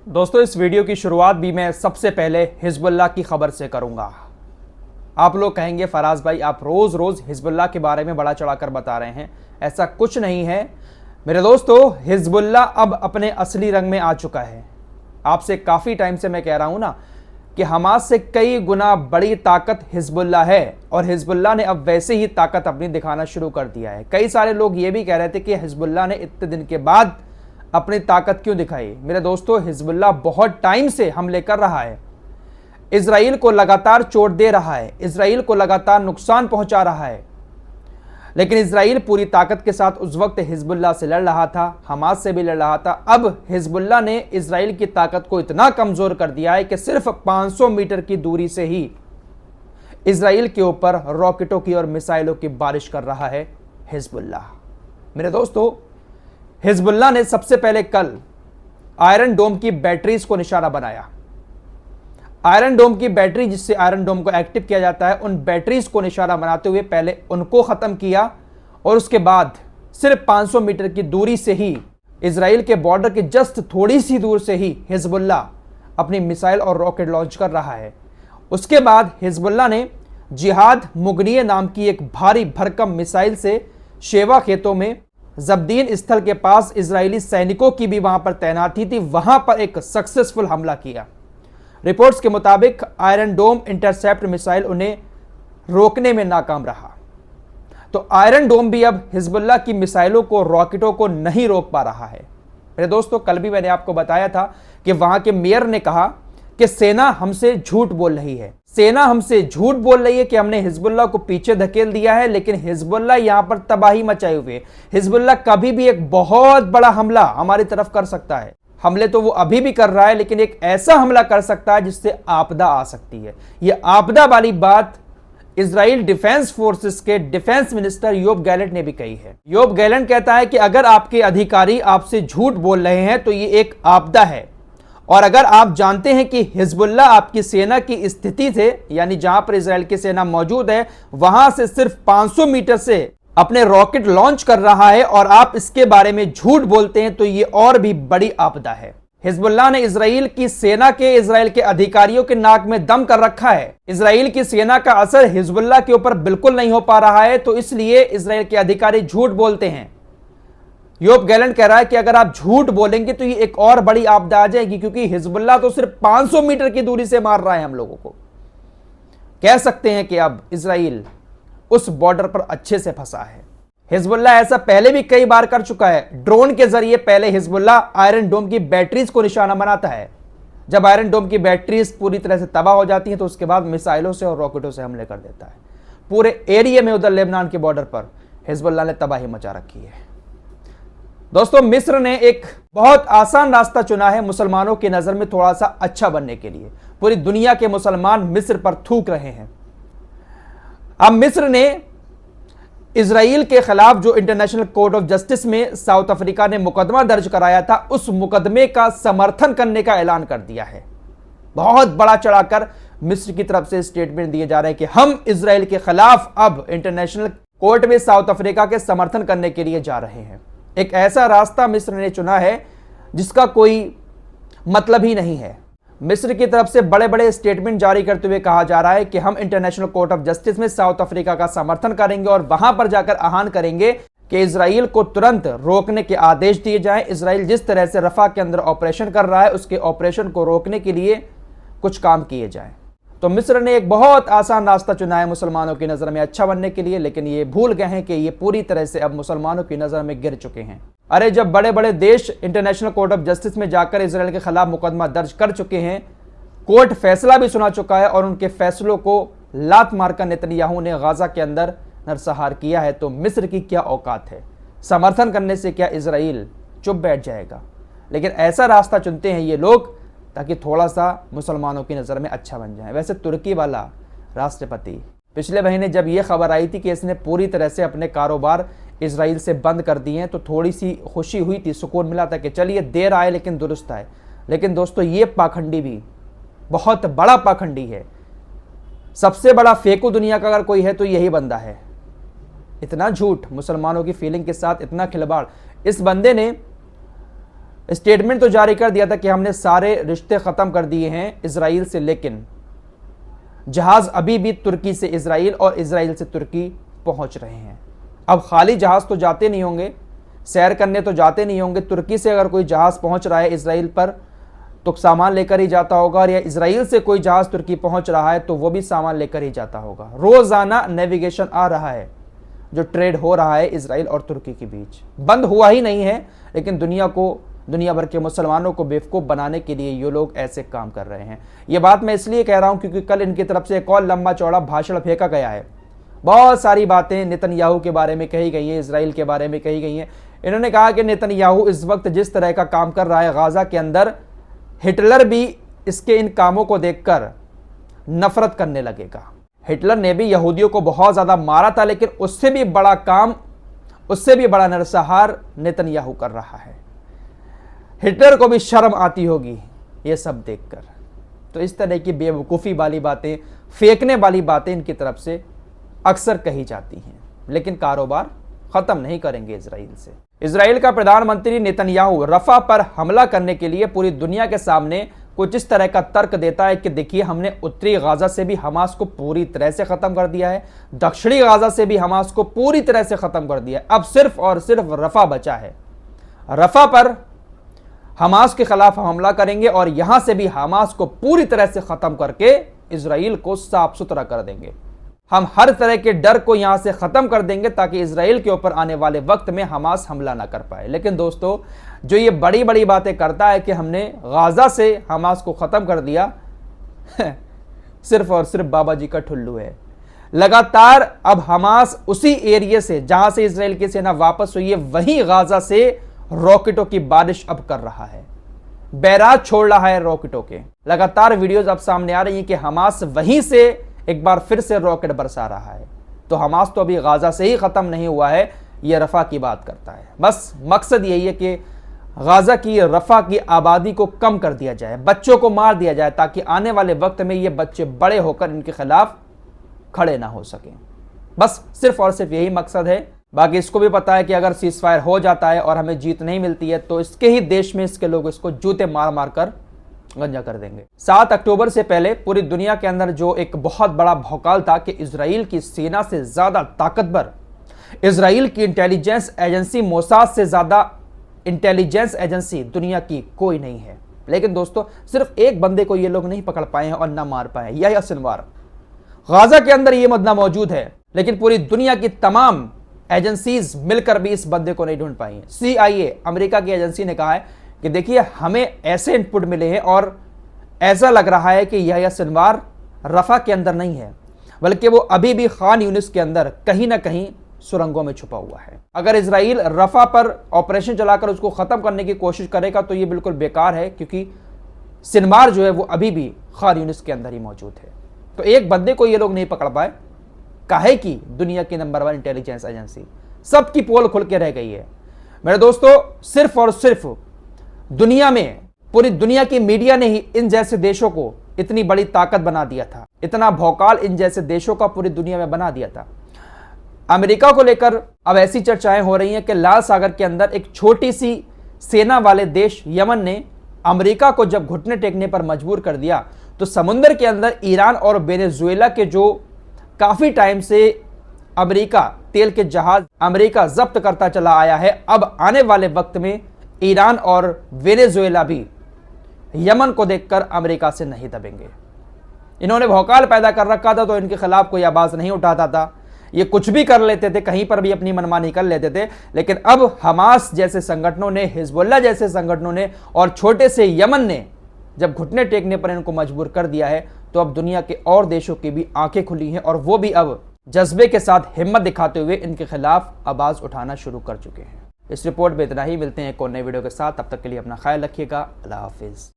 दोस्तों, इस वीडियो की शुरुआत भी मैं सबसे पहले हिजबुल्लाह की खबर से करूंगा। आप लोग कहेंगे फराज भाई आप रोज रोज हिजबुल्लाह के बारे में बड़ा चढ़ाकर बता रहे हैं। ऐसा कुछ नहीं है मेरे दोस्तों, हिजबुल्लाह अब अपने असली रंग में आ चुका है। आपसे काफ़ी टाइम से मैं कह रहा हूं ना कि हमास से कई गुना बड़ी ताकत हिजबुल्लाह है और हिजबुल्लाह ने अब वैसे ही ताकत अपनी दिखाना शुरू कर दिया है। कई सारे लोग ये भी कह रहे थे कि हिजबुल्लाह ने इतने दिन के बाद अपनी ताकत क्यों दिखाई। मेरे दोस्तों, हिजबुल्लाह बहुत टाइम से हमले कर रहा है, इजराइल को लगातार चोट दे रहा है, इजराइल को लगातार नुकसान पहुंचा रहा है, लेकिन इजराइल पूरी ताकत के साथ उस वक्त हिजबुल्लाह से लड़ रहा था, हमास से भी लड़ रहा था। अब हिजबुल्लाह ने इजराइल की ताकत को इतना कमजोर कर दिया है कि सिर्फ 500 मीटर की दूरी से ही इजराइल के ऊपर रॉकेटों की और मिसाइलों की बारिश कर रहा है हिजबुल्लाह। मेरे दोस्तों, हिजबुल्लाह ने सबसे पहले कल आयरन डोम की बैटरीज को निशाना बनाया। आयरन डोम की बैटरी, जिससे आयरन डोम को एक्टिव किया जाता है, उन बैटरीज को निशाना बनाते हुए पहले उनको खत्म किया और उसके बाद सिर्फ 500 मीटर की दूरी से ही इजराइल के बॉर्डर के जस्ट थोड़ी सी दूर से ही हिजबुल्लाह अपनी मिसाइल और रॉकेट लॉन्च कर रहा है। उसके बाद हिजबुल्लाह ने जिहाद मुगनिये नाम की एक भारी भरकम मिसाइल से शेवा खेतों में जब्दीन स्थल के पास इजरायली सैनिकों की भी वहां पर तैनाती थी, वहां पर एक सक्सेसफुल हमला किया। रिपोर्ट्स के मुताबिक आयरन डोम इंटरसेप्ट मिसाइल उन्हें रोकने में नाकाम रहा। तो आयरन डोम भी अब हिजबुल्लाह की मिसाइलों को, रॉकेटों को नहीं रोक पा रहा है। मेरे दोस्तों, कल भी मैंने आपको बताया था कि वहां के मेयर ने कहा कि सेना हमसे झूठ बोल रही है, सेना हमसे झूठ बोल रही है कि हमने हिजबुल्लाह को पीछे धकेल दिया है, लेकिन हिजबुल्लाह यहां पर तबाही मचाए हुए। हिजबुल्लाह कभी भी एक बहुत बड़ा हमला हमारी तरफ कर सकता है। हमले तो वो अभी भी कर रहा है, लेकिन एक ऐसा हमला कर सकता है जिससे आपदा आ सकती है। ये आपदा वाली बात इजराइल डिफेंस फोर्सेस के डिफेंस मिनिस्टर योब गैलेंट ने भी कही है। योब गैलेंट कहता है कि अगर आपके अधिकारी आपसे झूठ बोल रहे हैं तो ये एक आपदा है, और अगर आप जानते हैं कि हिजबुल्लाह आपकी सेना की स्थिति से, यानी जहां पर इजराइल की सेना मौजूद है, वहां से सिर्फ 500 मीटर से अपने रॉकेट लॉन्च कर रहा है और आप इसके बारे में झूठ बोलते हैं, तो ये और भी बड़ी आपदा है। हिजबुल्लाह ने इजराइल की सेना के, इजराइल के अधिकारियों के नाक में दम कर रखा है। इजराइल की सेना का असर हिजबुल्लाह के ऊपर बिल्कुल नहीं हो पा रहा है, तो इसलिए इजराइल के अधिकारी झूठ बोलते हैं। योब गैलेंट कह रहा है कि अगर आप झूठ बोलेंगे तो ये एक और बड़ी आपदा आ जाएगी, क्योंकि हिजबुल्लाह तो सिर्फ 500 मीटर की दूरी से मार रहा है हम लोगों को। कह सकते हैं कि अब इजराइल उस बॉर्डर पर अच्छे से फंसा है। हिजबुल्लाह ऐसा पहले भी कई बार कर चुका है। ड्रोन के जरिए पहले हिजबुल्लाह आयरन डोम की बैटरीज को निशाना बनाता है। जब आयरन डोम की बैटरीज पूरी तरह से तबाह हो जाती हैं तो उसके बाद मिसाइलों से और रॉकेटों से हमले कर देता है। पूरे एरिया में उधर लेबनान के बॉर्डर पर हिजबुल्लाह ने तबाही मचा रखी है। दोस्तों, मिस्र ने एक बहुत आसान रास्ता चुना है मुसलमानों की नजर में थोड़ा सा अच्छा बनने के लिए। पूरी दुनिया के मुसलमान मिस्र पर थूक रहे हैं। अब मिस्र ने इजराइल के खिलाफ जो इंटरनेशनल कोर्ट ऑफ जस्टिस में साउथ अफ्रीका ने मुकदमा दर्ज कराया था, उस मुकदमे का समर्थन करने का ऐलान कर दिया है। बहुत बड़ा चढ़ाकर मिस्र की तरफ से स्टेटमेंट दिए जा रहे हैं कि हम इजराइल के खिलाफ अब इंटरनेशनल कोर्ट में साउथ अफ्रीका के समर्थन करने के लिए जा रहे हैं। एक ऐसा रास्ता मिस्र ने चुना है जिसका कोई मतलब ही नहीं है। मिस्र की तरफ से बड़े बड़े स्टेटमेंट जारी करते हुए कहा जा रहा है कि हम इंटरनेशनल कोर्ट ऑफ जस्टिस में साउथ अफ्रीका का समर्थन करेंगे और वहां पर जाकर आह्वान करेंगे कि इजराइल को तुरंत रोकने के आदेश दिए जाएं। इजराइल जिस तरह से रफा के अंदर ऑपरेशन कर रहा है, उसके ऑपरेशन को रोकने के लिए कुछ काम किए जाएं। तो मिस्र ने एक बहुत आसान रास्ता चुना है मुसलमानों की नज़र में अच्छा बनने के लिए, लेकिन ये भूल गए हैं कि ये पूरी तरह से अब मुसलमानों की नज़र में गिर चुके हैं। अरे, जब बड़े बड़े देश इंटरनेशनल कोर्ट ऑफ जस्टिस में जाकर इजराइल के खिलाफ मुकदमा दर्ज कर चुके हैं, कोर्ट फैसला भी सुना चुका है और उनके फैसलों को लात मारकर नेतन्याहू ने गाजा के अंदर नरसंहार किया है, तो मिस्र की क्या औकात है? समर्थन करने से क्या इजराइल चुप बैठ जाएगा? लेकिन ऐसा रास्ता चुनते हैं ये लोग ताकि थोड़ा सा मुसलमानों की नज़र में अच्छा बन जाए। वैसे तुर्की वाला राष्ट्रपति पिछले महीने जब ये खबर आई थी कि इसने पूरी तरह से अपने कारोबार इजराइल से बंद कर दिए हैं, तो थोड़ी सी खुशी हुई थी, सुकून मिला था कि चलिए देर आए लेकिन दुरुस्त आए। लेकिन दोस्तों, ये पाखंडी भी बहुत बड़ा पाखंडी है। सबसे बड़ा फेकू दुनिया का अगर कोई है तो यही बंदा है। इतना झूठ, मुसलमानों की फीलिंग के साथ इतना खिलवाड़। इस बंदे ने स्टेटमेंट तो जारी कर दिया था कि हमने सारे रिश्ते ख़त्म कर दिए हैं इजराइल से, लेकिन जहाज़ अभी भी तुर्की से इजराइल और इजराइल से तुर्की पहुंच रहे हैं। अब खाली जहाज़ तो जाते नहीं होंगे, सैर करने तो जाते नहीं होंगे। तुर्की से अगर कोई जहाज़ पहुंच रहा है इजराइल पर तो सामान लेकर ही जाता होगा, और या इजराइल से कोई जहाज़ तुर्की पहुंच रहा है तो वो भी सामान लेकर ही जाता होगा। रोज़ाना नेविगेशन आ रहा है, जो ट्रेड हो रहा है इजराइल और तुर्की के बीच, बंद हुआ ही नहीं है, लेकिन दुनिया भर के मुसलमानों को बेवकूफ़ बनाने के लिए ये लोग ऐसे काम कर रहे हैं। ये बात मैं इसलिए कह रहा हूँ क्योंकि कल इनकी तरफ से एक और लंबा चौड़ा भाषण फेंका गया है। बहुत सारी बातें नेतन्याहू के बारे में कही गई हैं, इजराइल के बारे में कही गई हैं। इन्होंने कहा कि नेतन्याहू इस वक्त जिस तरह का काम कर रहा है गाज़ा के अंदर, हिटलर भी इसके इन कामों को देखकर नफरत करने लगेगा। हिटलर ने भी यहूदियों को बहुत ज़्यादा मारा था, लेकिन उससे भी बड़ा काम, उससे भी बड़ा नरसंहार नेतन्याहू कर रहा है। हिटलर को भी शर्म आती होगी ये सब देखकर। तो इस तरह की बेवकूफ़ी वाली बातें, फेंकने वाली बातें इनकी तरफ से अक्सर कही जाती हैं, लेकिन कारोबार ख़त्म नहीं करेंगे इजराइल से। इजराइल का प्रधानमंत्री नेतन्याहू रफा पर हमला करने के लिए पूरी दुनिया के सामने कुछ इस तरह का तर्क देता है कि देखिए, हमने उत्तरी गाजा से भी हमास को पूरी तरह से ख़त्म कर दिया है, दक्षिणी गाजा से भी हमास को पूरी तरह से ख़त्म कर दिया है, अब सिर्फ और सिर्फ रफा बचा है। रफा पर हमास के खिलाफ हमला करेंगे और यहां से भी हमास को पूरी तरह से ख़त्म करके इजराइल को साफ सुथरा कर देंगे। हम हर तरह के डर को यहां से ख़त्म कर देंगे ताकि इजराइल के ऊपर आने वाले वक्त में हमास हमला ना कर पाए। लेकिन दोस्तों, जो ये बड़ी बड़ी बातें करता है कि हमने गाजा से हमास को ख़त्म कर दिया, सिर्फ और सिर्फ बाबा जी का ठुल्लू है। लगातार अब हमास उसी एरिया से जहां से इजराइल की सेना वापस हुई है, वहीं गाजा से रॉकेटों की बारिश अब कर रहा है, बैराज छोड़ रहा है रॉकेटों के। लगातार वीडियोज अब सामने आ रही हैं कि हमास वहीं से एक बार फिर से रॉकेट बरसा रहा है। तो हमास तो अभी गाजा से ही ख़त्म नहीं हुआ है, यह रफ़ा की बात करता है। बस मकसद यही है कि गाजा की, रफ़ा की आबादी को कम कर दिया जाए, बच्चों को मार दिया जाए, ताकि आने वाले वक्त में ये बच्चे बड़े होकर इनके खिलाफ खड़े ना हो सकें। बस सिर्फ और सिर्फ यही मकसद है। बाकी इसको भी पता है कि अगर सीज फायर हो जाता है और हमें जीत नहीं मिलती है तो इसके ही देश में इसके लोग इसको जूते मार मार कर गंजा कर देंगे। 7 अक्टूबर से पहले पूरी दुनिया के अंदर जो एक बहुत बड़ा भौकाल था कि इजराइल की सेना से ज़्यादा ताकतवर, इजराइल की इंटेलिजेंस एजेंसी मोसाद से ज़्यादा इंटेलिजेंस एजेंसी दुनिया की कोई नहीं है। लेकिन दोस्तों, सिर्फ एक बंदे को ये लोग नहीं पकड़ पाए हैं और ना मार पाए हैं, यह सिनवार। गाजा के अंदर ये मुद्दा मौजूद है, लेकिन पूरी दुनिया की तमाम एजेंसीज मिलकर भी इस बंदे को नहीं ढूंढ पाई हैं। CIA, अमेरिका की एजेंसी ने कहा है कि देखिए, हमें ऐसे इनपुट मिले हैं और ऐसा लग रहा है कि यह सिनवार रफा के अंदर नहीं है, बल्कि वो अभी भी खान यूनिस के अंदर कहीं ना कहीं सुरंगों में छुपा हुआ है। अगर इजराइल रफा पर ऑपरेशन चलाकर उसको ख़त्म करने की कोशिश करेगा तो ये बिल्कुल बेकार है, क्योंकि सिनवार जो है वो अभी भी खान यूनिस के अंदर ही मौजूद है। तो एक बंदे को ये लोग नहीं पकड़ पाए, काहे कि दुनिया की नंबर 1 इंटेलिजेंस एजेंसी सबकी पोल खुल के रह गई है। मेरे दोस्तों, सिर्फ और सिर्फ दुनिया में, पूरी दुनिया की मीडिया ने ही इन जैसे देशों को इतनी बड़ी ताकत बना दिया था, इतना भौकाल इन जैसे देशों का पूरी दुनिया में बना दिया था। अमेरिका को लेकर अब ऐसी चर्चाएं हो रही हैं कि लाल सागर के अंदर एक छोटी सी सेना वाले देश यमन ने अमेरिका को जब घुटने टेकने पर मजबूर कर दिया, तो समुद्र के अंदर ईरान और वेनेजुएला के जो काफ़ी टाइम से अमेरिका तेल के जहाज अमेरिका जब्त करता चला आया है, अब आने वाले वक्त में ईरान और वेनेजुएला भी यमन को देखकर अमेरिका से नहीं दबेंगे। इन्होंने भौकाल पैदा कर रखा था, तो इनके खिलाफ कोई आवाज़ नहीं उठाता था, ये कुछ भी कर लेते थे, कहीं पर भी अपनी मनमानी कर लेते थे। लेकिन अब हमास जैसे संगठनों ने, हिजबुल्लाह जैसे संगठनों ने और छोटे से यमन ने जब घुटने टेकने पर इनको मजबूर कर दिया है, तो अब दुनिया के और देशों की भी आंखें खुली हैं और वो भी अब जज्बे के साथ हिम्मत दिखाते हुए इनके खिलाफ आवाज़ उठाना शुरू कर चुके हैं। इस रिपोर्ट में इतना ही, मिलते हैं एक और नए वीडियो के साथ। तब तक के लिए अपना ख्याल रखिएगा। अल्लाह हाफिज़।